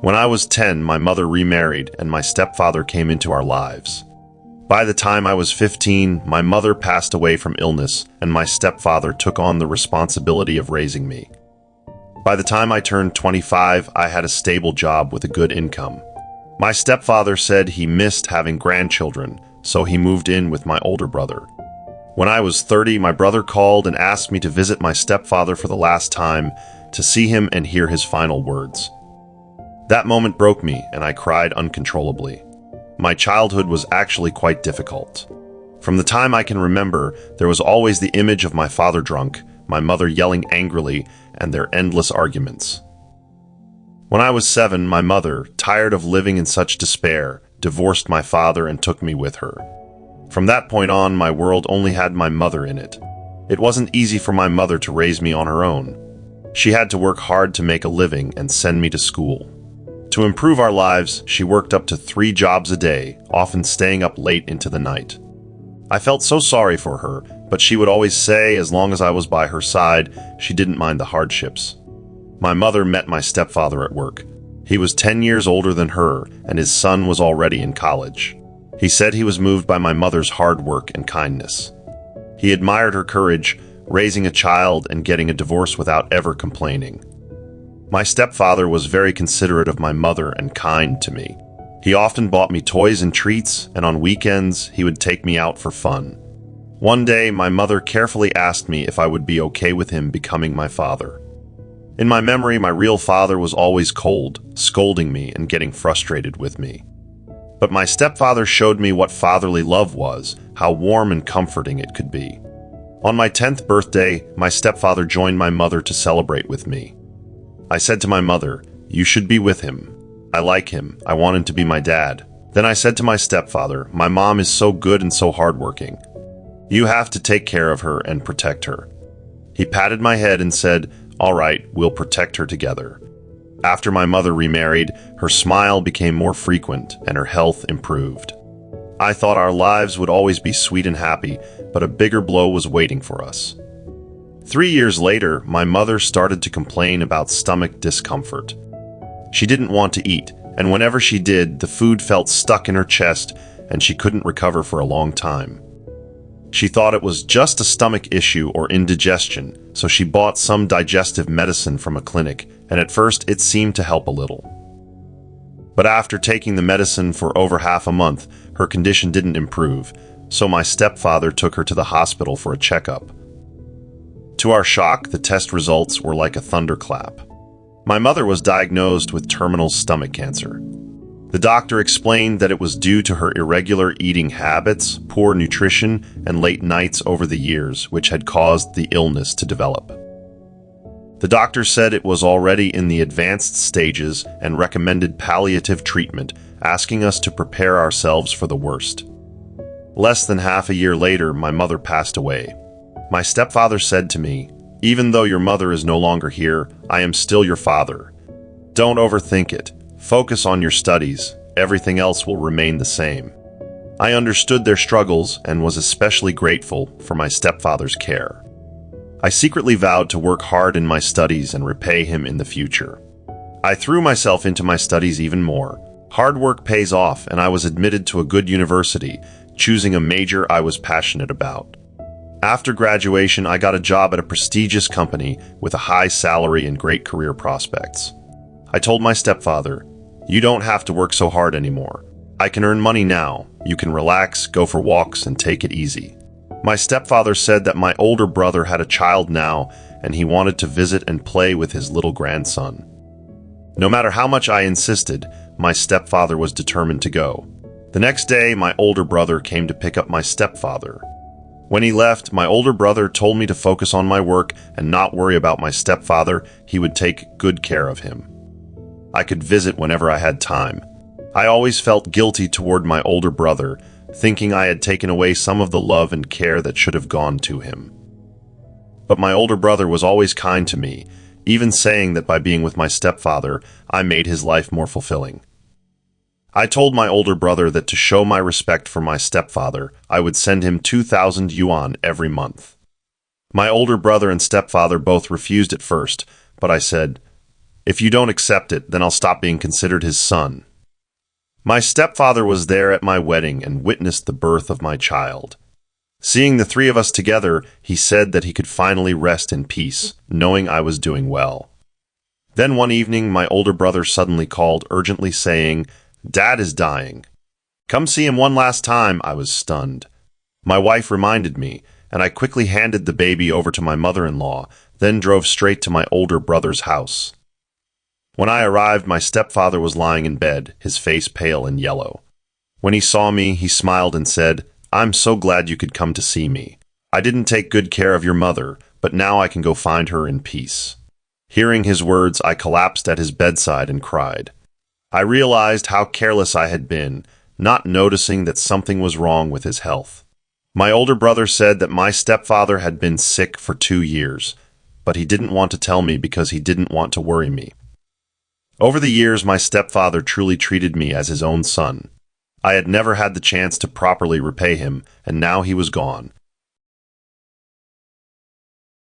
When I was 10, my mother remarried and my stepfather came into our lives. By the time I was 15, my mother passed away from illness and my stepfather took on the responsibility of raising me. By the time I turned 25, I had a stable job with a good income. My stepfather said he missed having grandchildren, so he moved in with my older brother. When I was 30, my brother called and asked me to visit my stepfather for the last time, to see him and hear his final words. That moment broke me, and I cried uncontrollably. My childhood was actually quite difficult. From the time I can remember, there was always the image of my father drunk, my mother yelling angrily, and their endless arguments. When I was 7, my mother, tired of living in such despair, divorced my father and took me with her. From that point on, my world only had my mother in it. It wasn't easy for my mother to raise me on her own. She had to work hard to make a living and send me to school. To improve our lives, she worked up to 3 jobs a day, often staying up late into the night. I felt so sorry for her, but she would always say as long as I was by her side, she didn't mind the hardships. My mother met my stepfather at work. He was 10 years older than her, and his son was already in college. He said he was moved by my mother's hard work and kindness. He admired her courage, raising a child and getting a divorce without ever complaining. My stepfather was very considerate of my mother and kind to me. He often bought me toys and treats, and on weekends he would take me out for fun. One day, my mother carefully asked me if I would be okay with him becoming my father. In my memory, my real father was always cold, scolding me and getting frustrated with me. But my stepfather showed me what fatherly love was, how warm and comforting it could be. On my 10th birthday, my stepfather joined my mother to celebrate with me. I said to my mother, "You should be with him. I like him. I want him to be my dad." Then I said to my stepfather, "My mom is so good and so hardworking. You have to take care of her and protect her." He patted my head and said, "All right, we'll protect her together." After my mother remarried, her smile became more frequent and her health improved. I thought our lives would always be sweet and happy, but a bigger blow was waiting for us. 3 years later, my mother started to complain about stomach discomfort. She didn't want to eat, and whenever she did, the food felt stuck in her chest and she couldn't recover for a long time. She thought it was just a stomach issue or indigestion, so she bought some digestive medicine from a clinic, and at first it seemed to help a little. But after taking the medicine for over half a month, her condition didn't improve, so my stepfather took her to the hospital for a checkup. To our shock, the test results were like a thunderclap. My mother was diagnosed with terminal stomach cancer. The doctor explained that it was due to her irregular eating habits, poor nutrition, and late nights over the years, which had caused the illness to develop. The doctor said it was already in the advanced stages and recommended palliative treatment, asking us to prepare ourselves for the worst. Less than half a year later, my mother passed away. My stepfather said to me, "Even though your mother is no longer here, I am still your father. Don't overthink it. Focus on your studies. Everything else will remain the same." I understood their struggles and was especially grateful for my stepfather's care. I secretly vowed to work hard in my studies and repay him in the future. I threw myself into my studies even more. Hard work pays off, and I was admitted to a good university, choosing a major I was passionate about. After graduation, I got a job at a prestigious company with a high salary and great career prospects. I told my stepfather, "You don't have to work so hard anymore. I can earn money now. You can relax, go for walks, and take it easy." My stepfather said that my older brother had a child now, and he wanted to visit and play with his little grandson. No matter how much I insisted, my stepfather was determined to go. The next day, my older brother came to pick up my stepfather. When he left, my older brother told me to focus on my work and not worry about my stepfather. He would take good care of him. I could visit whenever I had time. I always felt guilty toward my older brother, thinking I had taken away some of the love and care that should have gone to him. But my older brother was always kind to me, even saying that by being with my stepfather, I made his life more fulfilling. I told my older brother that to show my respect for my stepfather, I would send him 2,000 yuan every month. My older brother and stepfather both refused at first, but I said, If you don't accept it, then I'll stop being considered his son. My stepfather was there at my wedding and witnessed the birth of my child. Seeing the three of us together, he said that he could finally rest in peace, knowing I was doing well. Then one evening, my older brother suddenly called, urgently saying, "Dad is dying. Come see him one last time." I was stunned. My wife reminded me, and I quickly handed the baby over to my mother-in-law, then drove straight to my older brother's house. When I arrived, my stepfather was lying in bed, his face pale and yellow. When he saw me, he smiled and said, "I'm so glad you could come to see me. I didn't take good care of your mother, but now I can go find her in peace." Hearing his words, I collapsed at his bedside and cried. I realized how careless I had been, not noticing that something was wrong with his health. My older brother said that my stepfather had been sick for 2 years, but he didn't want to tell me because he didn't want to worry me. Over the years, my stepfather truly treated me as his own son. I had never had the chance to properly repay him, and now he was gone,